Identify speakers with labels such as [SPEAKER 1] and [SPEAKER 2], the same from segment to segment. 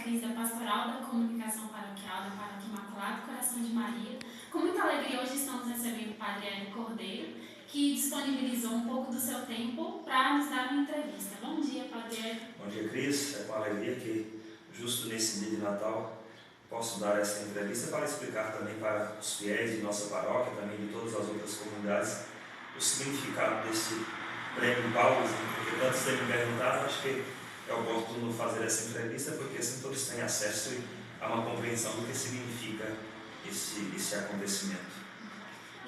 [SPEAKER 1] Cris, da Pastoral da Comunicação Paroquial da Paróquia Imaculado Coração de Maria. Com muita alegria, hoje estamos recebendo o Padre Hélio Cordeiro, que disponibilizou um pouco do seu tempo para nos dar uma entrevista. Bom dia, Padre Hélio.
[SPEAKER 2] Bom dia, Cris. É com alegria que, justo nesse dia de Natal, posso dar essa entrevista para explicar também para os fiéis de nossa paróquia, também de todas as outras comunidades, o significado desse prêmio Paulo, porque tantos têm me perguntado. Acho que é oportuno fazer essa entrevista, porque assim todos têm acesso a uma compreensão do que significa esse acontecimento.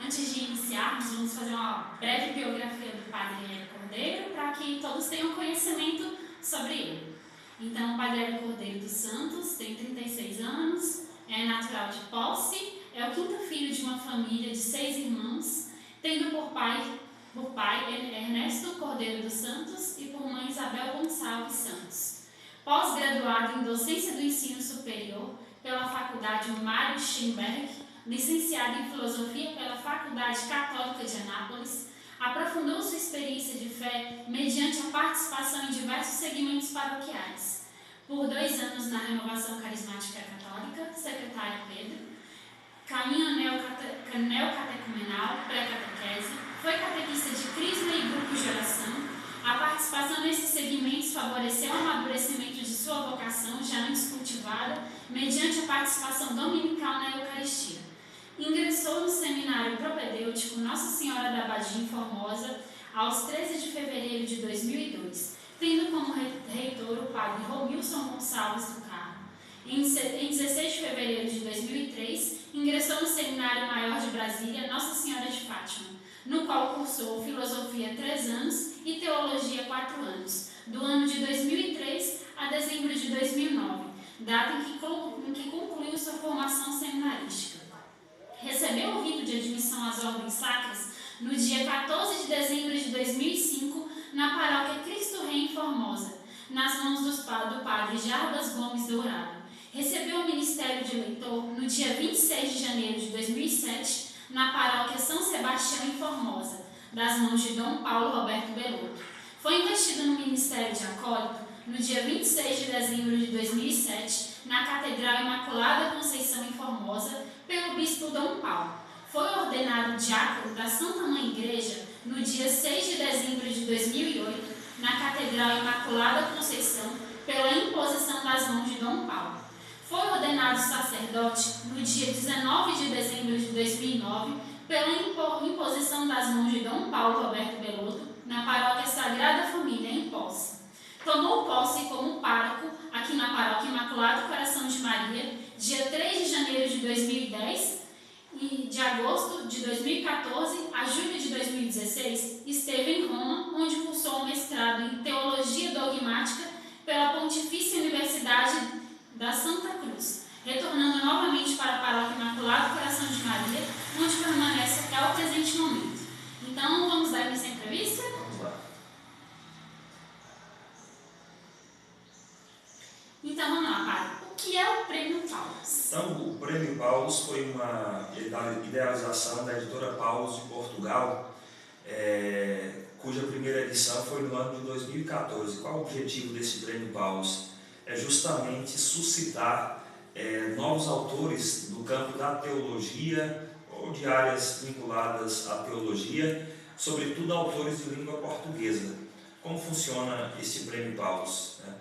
[SPEAKER 1] Antes de iniciarmos, vamos fazer uma breve biografia do Padre Hélio Cordeiro, para que todos tenham conhecimento sobre ele. Então, o Padre Hélio Cordeiro dos Santos tem 36 anos, é natural de Posse, é o quinto filho de uma família de 6 irmãos, tendo por pai Ernesto Cordeiro dos Santos e por mãe Isabel Gonçalves Santos. Pós-graduado em Docência do Ensino Superior pela Faculdade Mário Schemberg, licenciado em Filosofia pela Faculdade Católica de Anápolis, aprofundou sua experiência de fé mediante a participação em diversos segmentos paroquiais. Por 2 anos na Renovação Carismática Católica, secretário Pedro, caminho neocatecumenal, pré-catequese, foi catequista de Crisma e grupos de oração. A participação nesses segmentos favoreceu o amadurecimento de sua vocação, já antes cultivada, mediante a participação dominical na Eucaristia. Ingressou no Seminário Propedêutico Nossa Senhora da Abadia em Formosa aos 13 de fevereiro de 2002, tendo como reitor o padre Romilson Gonçalves do Carmo. Em 16 de fevereiro de 2003, ingressou no Seminário Maior de Brasília Nossa Senhora de Fátima, no qual cursou Filosofia 3 anos e Teologia 4 anos, do ano de 2003 a dezembro de 2009, data em que concluiu sua formação seminarística. Recebeu o rito de admissão às ordens sacras no dia 14 de dezembro de 2005, na paróquia Cristo Rei em Formosa, nas mãos do padre Jarbas Gomes Dourado. Recebeu o ministério de leitor no dia 26 de janeiro de 2007, na paróquia São Sebastião em Formosa, das mãos de Dom Paulo Roberto Belotto. Foi investido no ministério de acólito no dia 26 de dezembro de 2007, na Catedral Imaculada Conceição em Formosa, pelo bispo Dom Paulo. Foi ordenado diácono da Santa Mãe Igreja no dia 6 de dezembro de 2008, na Catedral Imaculada Conceição, pela imposição das mãos de Dom Paulo. Foi ordenado sacerdote no dia 19 de dezembro de 2009, pela imposição das mãos de Dom Paulo Roberto Belotto, na Paróquia Sagrada Família, em Posse. Tomou posse como pároco aqui na Paróquia Imaculado Coração de Maria, dia 3 de janeiro de 2010, e de agosto de 2014 a julho de 2016, esteve em Roma, onde cursou um mestrado em Teologia Dogmática pela Pontifícia Universidade da Santa Cruz, retornando novamente para a Paróquia Imaculado Coração de Maria, onde permanece até o presente momento. Então, vamos dar início à entrevista?
[SPEAKER 2] Vamos lá.
[SPEAKER 1] Então, vamos lá, Padre. O que é o Prêmio Paulus?
[SPEAKER 2] Então, o Prêmio Paulus foi uma idealização da editora Paulus de Portugal, cuja primeira edição foi no ano de 2014. Qual o objetivo desse Prêmio Paulus? É justamente suscitar novos autores do campo da teologia ou de áreas vinculadas à teologia, sobretudo autores de língua portuguesa. Como funciona esse Prêmio Paulus, né?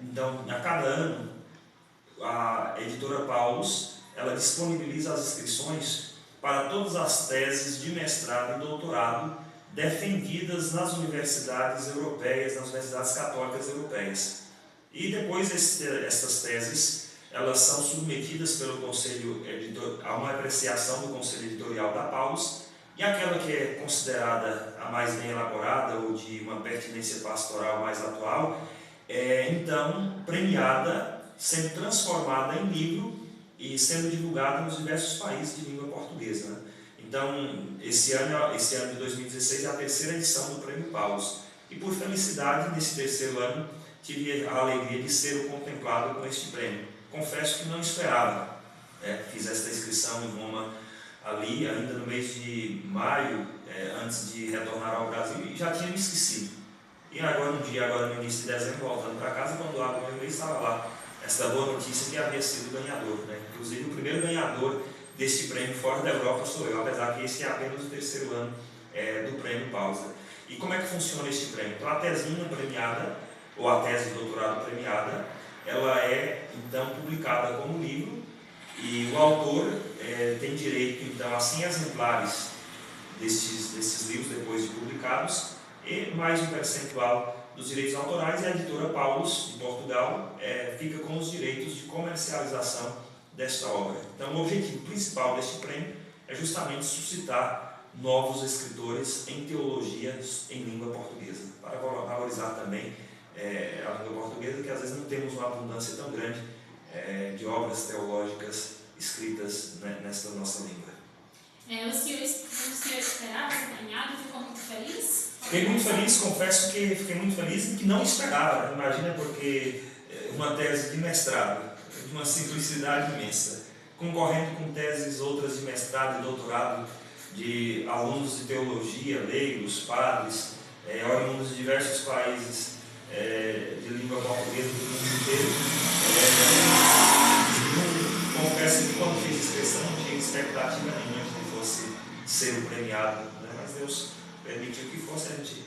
[SPEAKER 2] Então, a cada ano, a editora Paulus ela disponibiliza as inscrições para todas as teses de mestrado e doutorado defendidas nas universidades europeias, nas universidades católicas europeias. E depois essas teses elas são submetidas pelo conselho a uma apreciação do conselho editorial da Paulus, e aquela que é considerada a mais bem elaborada ou de uma pertinência pastoral mais atual então premiada, sendo transformada em livro e sendo divulgada nos diversos países de língua portuguesa, né? Então, esse ano de 2016 é a terceira edição do Prêmio Paulus. E por felicidade, nesse terceiro ano, tive a alegria de ser contemplado com este prêmio. Confesso que não esperava. Fiz esta inscrição em Roma ali, ainda no mês de maio, antes de retornar ao Brasil, e já tinha me esquecido. E agora no início de dezembro, voltando para casa, quando abro meu e-mail, estava lá essa boa notícia que havia sido o ganhador, né? Inclusive o primeiro ganhador deste prêmio fora da Europa sou eu, apesar que esse é apenas o terceiro ano do prêmio Pausa. E como é que funciona este prêmio? Então a tesinha premiada, ou a tese de doutorado premiada, ela é então publicada como livro e o autor tem direito então a 100 exemplares desses livros depois de publicados e mais um percentual dos direitos autorais, e a editora Paulus, de Portugal, fica com os direitos de comercialização desta obra. Então, o objetivo principal deste prêmio é justamente suscitar novos escritores em teologia em língua portuguesa, para valorizar também a língua portuguesa, que às vezes não temos uma abundância tão grande de obras teológicas escritas nesta nossa língua.
[SPEAKER 1] O senhor esperava ser premiado? Ficou muito feliz?
[SPEAKER 2] Fiquei muito feliz, confesso que fiquei muito feliz e que não esperava. Imagina, porque uma tese de mestrado, de uma simplicidade imensa, concorrendo com teses outras de mestrado e doutorado de alunos de teologia, leigos, padres, oriundos de diversos países de língua portuguesa do mundo inteiro. Confesso que quando fiz inscrição não tinha expectativa nenhuma de que fosse ser o premiado, né? Mas Deus permitiu que fosse. A gente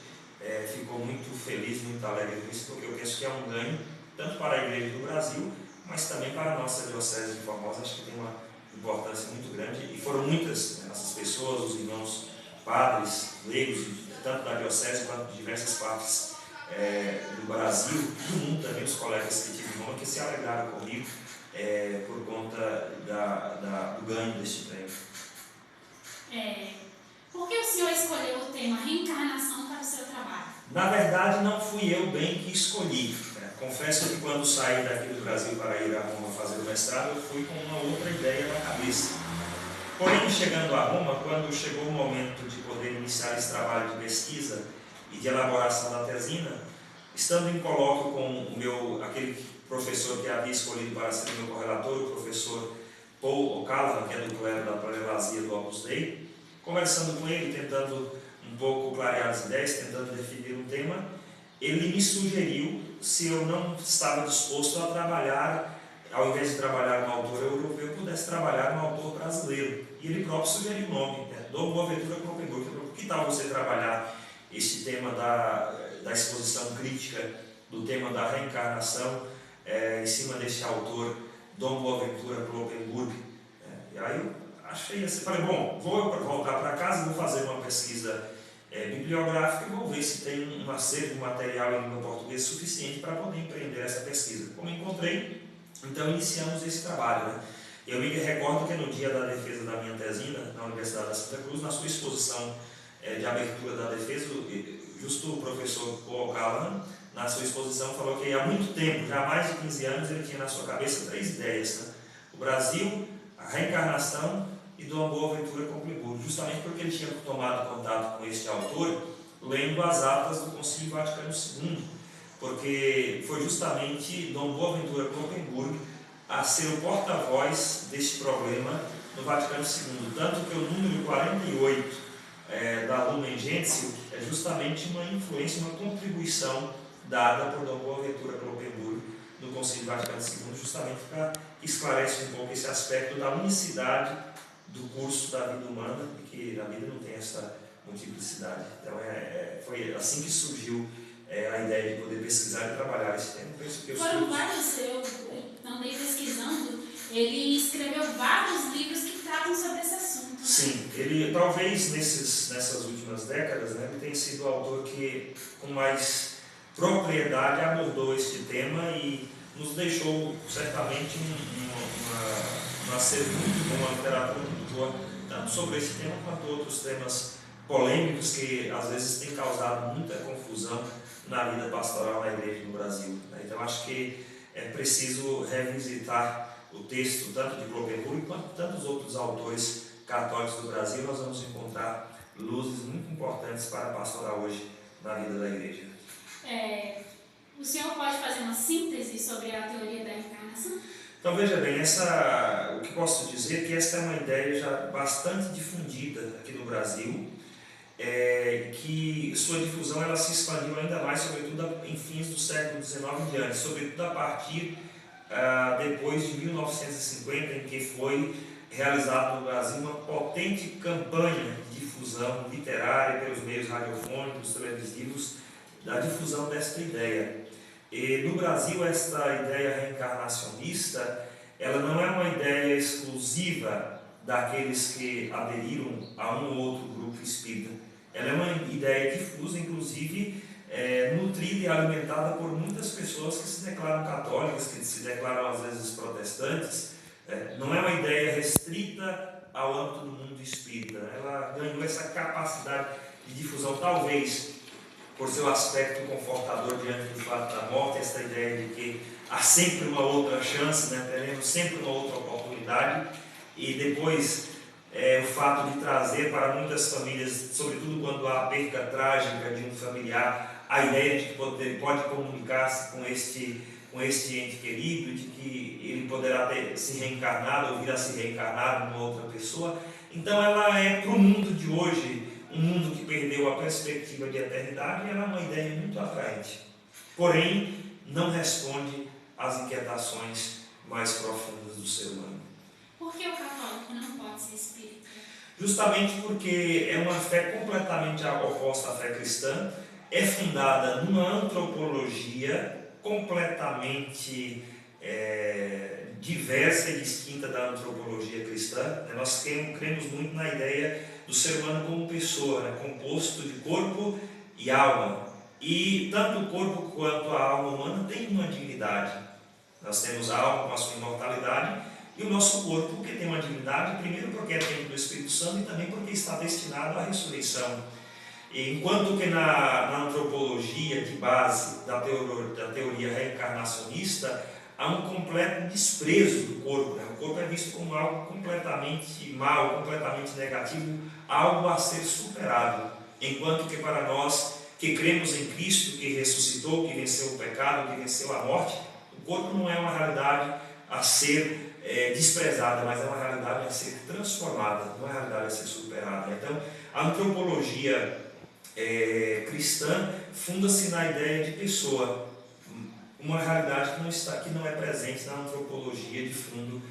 [SPEAKER 2] ficou muito feliz, muito alegre com isso, porque eu penso que é um ganho tanto para a Igreja do Brasil, mas também para a nossa Diocese de Formosa. Acho que tem uma importância muito grande, e foram muitas essas pessoas, os irmãos padres, leigos, tanto da Diocese quanto de diversas partes do Brasil, do mundo também, os colegas que tive em Roma, que se alegraram comigo por conta do ganho deste prêmio.
[SPEAKER 1] Por que o senhor escolheu o tema reencarnação para o seu trabalho?
[SPEAKER 2] Na verdade, não fui eu bem que escolhi. Confesso que quando saí daqui do Brasil para ir a Roma fazer o mestrado, eu fui com uma outra ideia na cabeça. Porém, chegando a Roma, quando chegou o momento de poder iniciar esse trabalho de pesquisa e de elaboração da tesina, estando em colóquio com aquele professor que havia escolhido para ser meu correlator, o professor Paul O'Callaghan, que é do clero da prelazia do Opus Dei, conversando com ele, tentando um pouco clarear as ideias, tentando definir um tema, ele me sugeriu se eu não estava disposto a trabalhar, ao invés de trabalhar no autor europeu, pudesse trabalhar no autor brasileiro. E ele próprio sugeriu o nome, Dom Boaventura Kloppenburg. Por que tal você trabalhar este tema da exposição crítica, do tema da reencarnação, em cima deste autor, Dom Boaventura Kloppenburg? E aí eu achei assim, falei, bom, vou voltar para casa, vou fazer uma pesquisa bibliográfica e vou ver se tem um acervo de material em língua portuguesa suficiente para poder empreender essa pesquisa. Como encontrei, então iniciamos esse trabalho, né? Eu me recordo que no dia da defesa da minha tesina, na Universidade da Santa Cruz, na sua exposição de abertura da defesa, justo o professor Paul O'Callaghan, na sua exposição, falou que há muito tempo, já há mais de 15 anos, ele tinha na sua cabeça 3 ideias, né? O Brasil, a reencarnação e Dom Boaventura Kloppenburg, justamente porque ele tinha tomado contato com este autor lendo as atas do Concílio Vaticano II, porque foi justamente Dom Boaventura Kloppenburg a ser o porta-voz deste problema no Vaticano II, tanto que o número 48 da Lumen Gentium é justamente uma influência, uma contribuição dada por Dom Boaventura Kloppenburg no Concílio Vaticano II, justamente para que esclarece um pouco esse aspecto da unicidade do curso da vida humana, e que a vida não tem essa multiplicidade. Então foi assim que surgiu a ideia de poder pesquisar e trabalhar esse tema.
[SPEAKER 1] Foram vários, eu andei pesquisando, ele escreveu vários livros que tratam sobre esse assunto. Né?
[SPEAKER 2] Sim, ele talvez nessas últimas décadas, né, ele tenha sido o autor que com mais propriedade abordou este tema e nos deixou certamente um acervo muito bom, uma literatura muito boa, tanto sobre esse tema quanto outros temas polêmicos que às vezes têm causado muita confusão na vida pastoral na igreja no Brasil. Então acho que é preciso revisitar o texto tanto de Kloppenburg quanto de tantos outros autores católicos do Brasil. Nós vamos encontrar luzes muito importantes para a pastoral hoje na vida da igreja.
[SPEAKER 1] O senhor pode fazer uma síntese sobre a teoria da reencarnação?
[SPEAKER 2] Então veja bem, o que posso dizer é que esta é uma ideia já bastante difundida aqui no Brasil, que sua difusão ela se expandiu ainda mais, sobretudo em fins do século XIX em diante, sobretudo a partir depois de 1950, em que foi realizada no Brasil uma potente campanha de difusão literária pelos meios radiofônicos, televisivos, da difusão desta ideia. E no Brasil, esta ideia reencarnacionista, ela não é uma ideia exclusiva daqueles que aderiram a um ou outro grupo espírita. Ela é uma ideia difusa, inclusive nutrida e alimentada por muitas pessoas que se declaram católicas, que se declaram às vezes protestantes. Não é uma ideia restrita ao âmbito do mundo espírita. Ela ganhou essa capacidade de difusão, talvez por seu aspecto confortador diante do fato da morte, essa ideia de que há sempre uma outra chance, teremos sempre uma outra oportunidade, e depois o fato de trazer para muitas famílias, sobretudo quando há a perca trágica de um familiar, a ideia de que pode comunicar-se com este ente querido, de que ele poderá ter se reencarnado ou vir a se reencarnar numa outra pessoa. Então ela é, para o mundo de hoje, um mundo que perdeu a perspectiva de eternidade, ela é uma ideia muito atraente. Porém, não responde às inquietações mais profundas do ser humano.
[SPEAKER 1] Por que o católico não pode ser espírita?
[SPEAKER 2] Justamente porque é uma fé completamente oposta à fé cristã, é fundada numa antropologia completamente diversa e distinta da antropologia cristã. Nós cremos muito na ideia do ser humano como pessoa, composto de corpo e alma. E tanto o corpo quanto a alma humana têm uma dignidade. Nós temos a alma com a sua imortalidade e o nosso corpo que tem uma dignidade, primeiro porque é templo do Espírito Santo e também porque está destinado à ressurreição. Enquanto que na antropologia de base da teoria reencarnacionista, há um completo desprezo do corpo. O corpo é visto como algo completamente mal, completamente negativo, algo a ser superado. Enquanto que para nós que cremos em Cristo, que ressuscitou, que venceu o pecado, que venceu a morte, o corpo não é uma realidade a ser desprezada, mas é uma realidade a ser transformada, não é uma realidade a ser superada. Então, a antropologia cristã funda-se na ideia de pessoa, uma realidade que não é presente na antropologia de fundo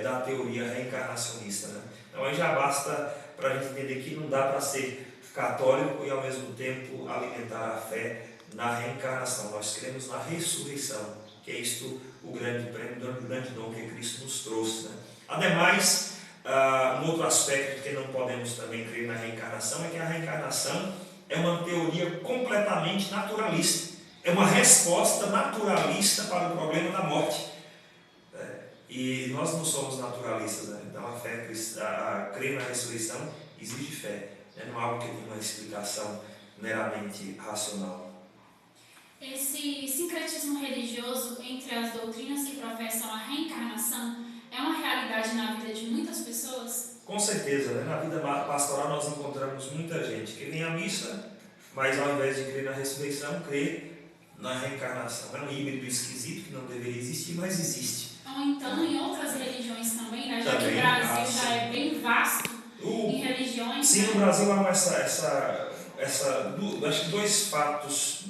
[SPEAKER 2] da teoria reencarnacionista. Então aí já basta para a gente entender que não dá para ser católico e ao mesmo tempo alimentar a fé na reencarnação. Nós cremos na ressurreição, que é isto o grande prêmio, o grande dom que Cristo nos trouxe. Ademais, um outro aspecto que não podemos também crer na reencarnação é que a reencarnação é uma teoria completamente naturalista. É uma resposta naturalista para o problema da morte. E nós não somos naturalistas. Então a fé cristã, crer na ressurreição exige fé. Não é algo que tem uma explicação meramente racional.
[SPEAKER 1] Esse sincretismo religioso entre as doutrinas que professam a reencarnação é uma realidade na vida de muitas pessoas?
[SPEAKER 2] Com certeza, na vida pastoral nós encontramos muita gente que vem à missa, mas ao invés de crer na ressurreição, crê na reencarnação. É um híbrido esquisito que não deveria existir, mas existe.
[SPEAKER 1] Ou então em outras religiões também, já que o Brasil já é bem vasto em religiões.
[SPEAKER 2] Sim, no Brasil há acho que dois fatos,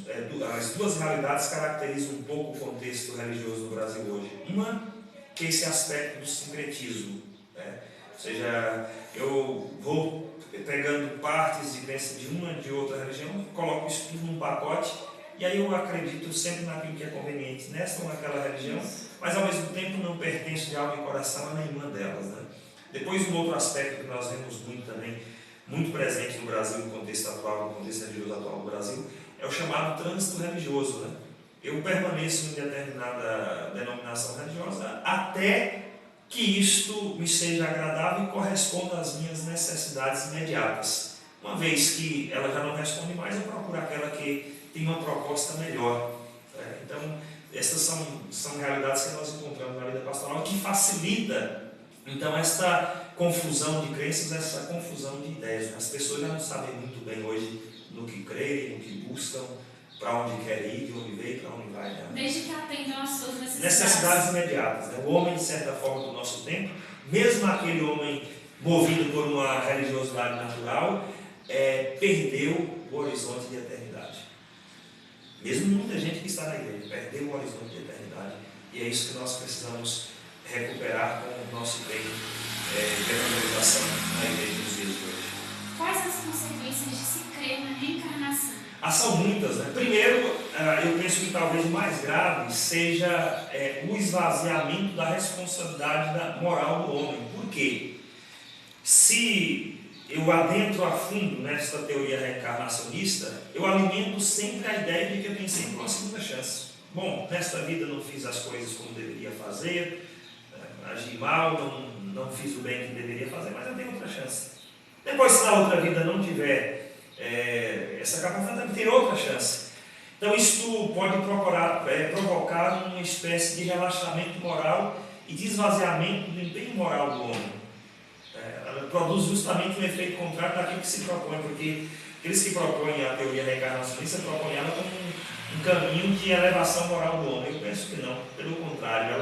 [SPEAKER 2] as duas realidades caracterizam um pouco o contexto religioso no Brasil hoje. Uma, que é esse aspecto do sincretismo. Ou seja, eu vou pegando partes de crença de uma de outra religião, coloco isso tudo num pacote, e aí eu acredito sempre naquilo que é conveniente nessa ou naquela religião, mas ao mesmo tempo não pertenço de alma e coração a nenhuma delas. Depois, um outro aspecto que nós vemos muito também, muito presente no Brasil, no contexto atual, no contexto religioso atual do Brasil, é o chamado trânsito religioso. Eu permaneço em determinada denominação religiosa até que isto me seja agradável e corresponda às minhas necessidades imediatas. Uma vez que ela já não responde mais, eu procuro aquela que tem uma proposta melhor. Então, essas são realidades que nós encontramos na vida pastoral que facilita, então, esta confusão de crenças, essa confusão de ideias. As pessoas já não sabem muito bem hoje no que creem, no que buscam, para onde querem ir, de onde veio, para onde vai.
[SPEAKER 1] Desde que atendam às suas necessidades. Necessidades
[SPEAKER 2] imediatas. O homem, de certa forma, do nosso tempo, mesmo aquele homem movido por uma religiosidade natural, perdeu o horizonte de eternidade. Mesmo muita gente que está na igreja, perdeu o horizonte de eternidade. E é isso que nós precisamos recuperar com o nosso empenho de evangelização na igreja dos dias de hoje.
[SPEAKER 1] Quais as consequências de se crer na reencarnação?
[SPEAKER 2] São muitas, né? Primeiro, eu penso que talvez o mais grave seja o esvaziamento da responsabilidade moral do homem. Por quê? Se eu adentro a fundo nessa teoria reencarnacionista, eu alimento sempre a ideia de que eu tenho sempre uma segunda chance. Bom, nesta vida não fiz as coisas como deveria fazer, agi mal, não fiz o bem que deveria fazer, mas eu tenho outra chance. Depois, se na outra vida não tiver essa capacidade, tem outra chance. Então isso pode provocar uma espécie de relaxamento moral e de esvaziamento do empenho moral do homem. Ela produz justamente um efeito contrário daquilo que se propõe, porque aqueles que propõem a teoria reencarnacionista propõem ela como um caminho de elevação moral do homem. Eu penso que não, pelo contrário,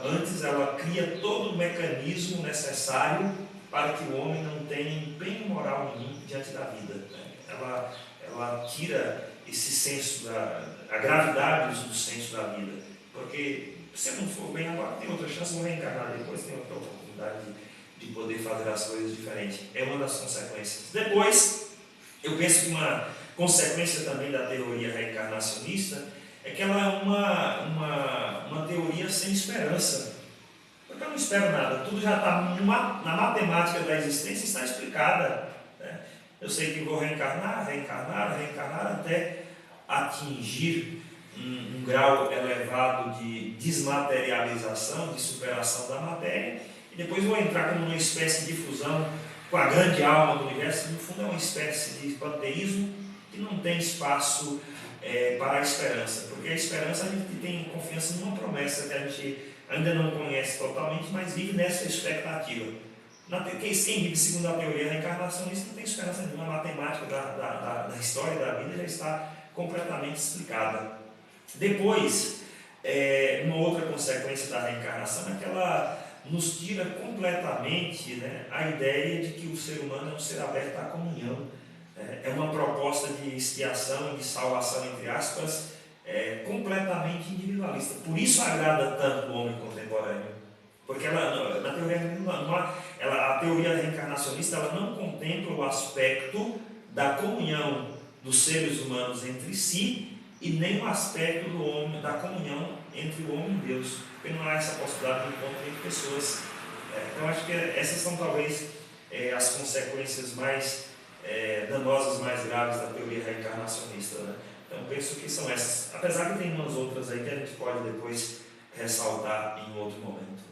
[SPEAKER 2] antes ela cria todo o mecanismo necessário para que o homem não tenha empenho moral nenhum diante da vida. Ela tira esse senso, a gravidade do senso da vida. Porque se eu não for bem agora, tem outra chance, vou reencarnar depois, tem outra oportunidade de poder fazer as coisas diferentes. É uma das consequências. Depois, eu penso que uma consequência também da teoria reencarnacionista é que ela é uma teoria sem esperança. Porque eu não espero nada, tudo já está na matemática da existência, está explicada. Né? Eu sei que vou reencarnar até atingir um grau elevado de desmaterialização, de superação da matéria, e depois vou entrar como uma espécie de fusão com a grande alma do universo. No fundo é uma espécie de panteísmo que não tem espaço para a esperança, porque a esperança a gente tem confiança numa promessa que a gente ainda não conhece totalmente, mas vive nessa expectativa. Quem vive segundo a teoria reencarnacionista não tem esperança nenhuma. A matemática da história da vida já está completamente explicada. Depois, uma outra consequência da reencarnação é que ela nos tira completamente, né, a ideia de que o ser humano é um ser aberto à comunhão. É uma proposta de expiação e de salvação, entre aspas, completamente individualista. Por isso agrada tanto o homem contemporâneo. Porque na teoria, a teoria reencarnacionista ela não contempla o aspecto da comunhão dos seres humanos entre si e nem o aspecto da comunhão entre o homem e Deus. Porque não há essa possibilidade de encontro entre pessoas. Então, acho que essas são talvez as consequências mais danosas, mais graves da teoria reencarnacionista. Né? Então, penso que são essas. Apesar que tem umas outras aí que a gente pode depois ressaltar em outro momento.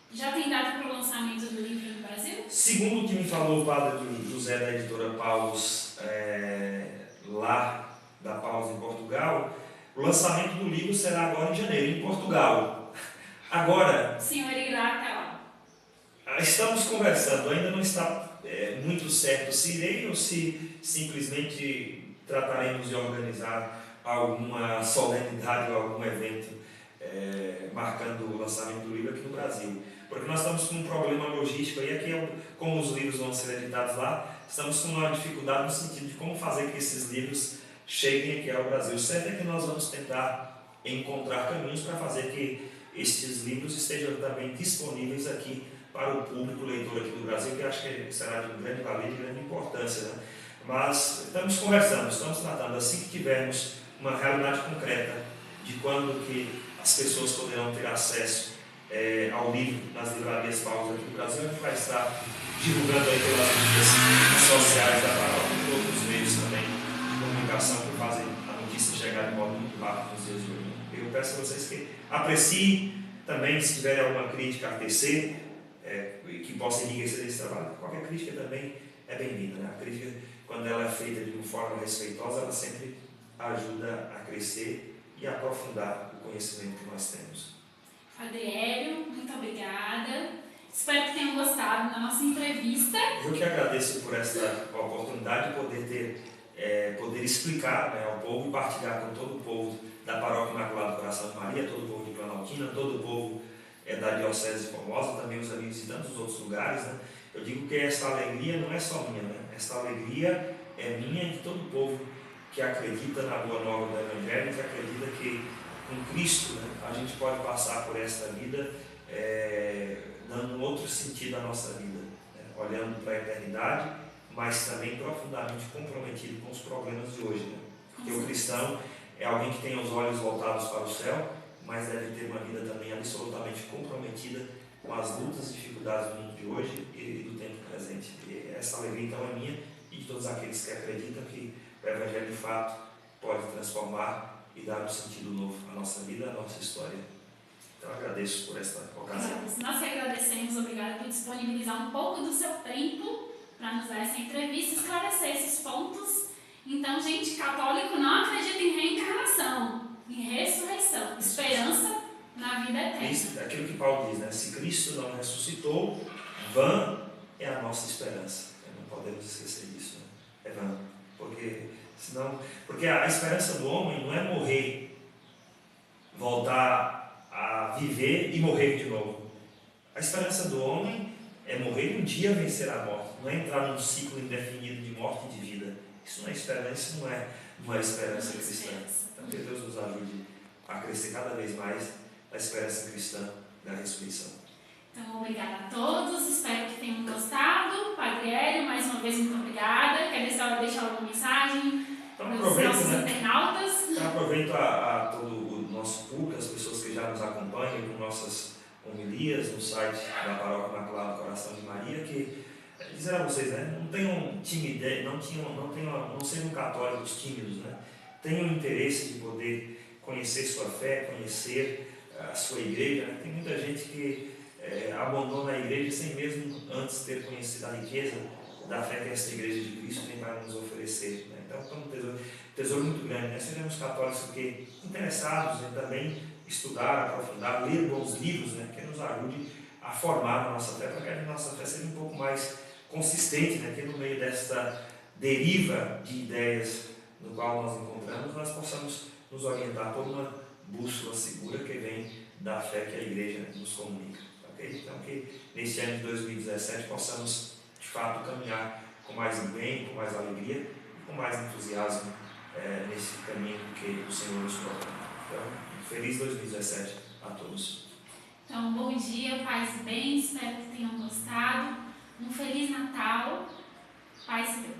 [SPEAKER 1] Já tem data para o lançamento do livro no Brasil?
[SPEAKER 2] Segundo o que me falou o padre José da editora Paulus, lá da Paulus em Portugal, o lançamento do livro será agora em janeiro, em Portugal. Agora...
[SPEAKER 1] O senhor irá até lá?
[SPEAKER 2] Estamos conversando, ainda não está muito certo se irei ou se simplesmente trataremos de organizar alguma solenidade ou algum evento marcando o lançamento do livro aqui no Brasil. Porque nós estamos com um problema logístico aí, aqui como os livros vão ser editados lá, estamos com uma dificuldade no sentido de como fazer que esses livros cheguem aqui ao Brasil. O certo é que nós vamos tentar encontrar caminhos para fazer que estes livros estejam também disponíveis aqui para o público leitor aqui do Brasil, que eu acho que será de grande valia e de grande importância. Né? Mas estamos conversando, estamos tratando, assim que tivermos uma realidade concreta de quando que as pessoas poderão ter acesso ao livro nas livrarias Paulus aqui no Brasil, a gente vai estar divulgando aí pelas mídias sociais da paróquia e outros meios também de comunicação que fazem a notícia chegar de modo muito rápido nos dias de hoje. Eu peço a vocês que apreciem também, se tiverem alguma crítica a tecer, que possa enriquecer esse trabalho. Qualquer crítica também é bem-vinda. Né? A crítica, quando ela é feita de uma forma respeitosa, ela sempre ajuda a crescer e a aprofundar o conhecimento que nós temos.
[SPEAKER 1] Padre Hélio, muito obrigada. Espero que tenham gostado da nossa entrevista.
[SPEAKER 2] Eu que agradeço por esta oportunidade de poder explicar, né, ao povo e partilhar com todo o povo da Paróquia Imaculado Coração de Maria, todo o povo de Planaltina, todo o povo da Diocese de Formosa, também os amigos de tantos outros lugares, né? Eu digo que esta alegria não é só minha, né? Esta alegria é minha e de todo o povo que acredita na boa nova do Evangelho, que acredita que com Cristo, né, a gente pode passar por esta vida dando um outro sentido à nossa vida, né? Olhando para a eternidade, mas também profundamente comprometido com os problemas de hoje, né? Porque o cristão é alguém que tem os olhos voltados para o céu, mas deve ter uma vida também absolutamente comprometida com as lutas e dificuldades do mundo de hoje e do tempo presente. E essa alegria então é minha e de todos aqueles que acreditam que o Evangelho de fato pode transformar e dar um sentido novo à nossa vida, à nossa história. Então agradeço por esta ocasião.
[SPEAKER 1] Nós que agradecemos, obrigada por disponibilizar um pouco do seu tempo para nos dar essa entrevista e esclarecer esses pontos. Então, gente, católico não acredita em reencarnação, em ressurreição, esperança na vida eterna.
[SPEAKER 2] Isso é aquilo que Paulo diz, né? Se Cristo não ressuscitou, vã é a nossa esperança. Não podemos esquecer disso, né? É vã. Porque a esperança do homem não é morrer, voltar a viver e morrer de novo. A esperança do homem é morrer e um dia vencer a morte, não é entrar num ciclo indefinido de morte e de vida. Isso não é esperança, isso não é esperança cristã. Então que Deus nos ajude a crescer cada vez mais na esperança cristã da ressurreição.
[SPEAKER 1] Então, obrigada a todos, espero que tenham gostado. Padre Hélio, mais uma vez, muito obrigada. Quer deixar alguma mensagem para os nossos internautas?
[SPEAKER 2] Então, aproveito a todo o nosso público, as pessoas que já nos acompanham com nossas homilias no site da Paróquia Imaculada Coração de Maria, que dizer a vocês, né, não tenham timidez, não sejam católicos tímidos, né? Tenham interesse de poder conhecer sua fé, conhecer a sua igreja. Né? Tem muita gente que abandona a igreja sem mesmo antes ter conhecido a riqueza da fé que essa igreja de Cristo tem para nos oferecer. Né? Então, é um tesouro muito grande. Né? Sejamos católicos porque interessados em também estudar, aprofundar, ler bons livros, né? Que nos ajude a formar a nossa fé, para que a nossa fé seja um pouco mais consistente, né? Que no meio desta deriva de ideias no qual nós encontramos, nós possamos nos orientar por uma bússola segura que vem da fé que a igreja nos comunica. Okay? Então, que neste ano de 2017 possamos, de fato, caminhar com mais empenho, com mais alegria e com mais entusiasmo nesse caminho que o Senhor nos propõe. Então, feliz 2017 a todos.
[SPEAKER 1] Então, bom dia, paz e bem, espero que tenham gostado. Um Feliz Natal, paz e bem.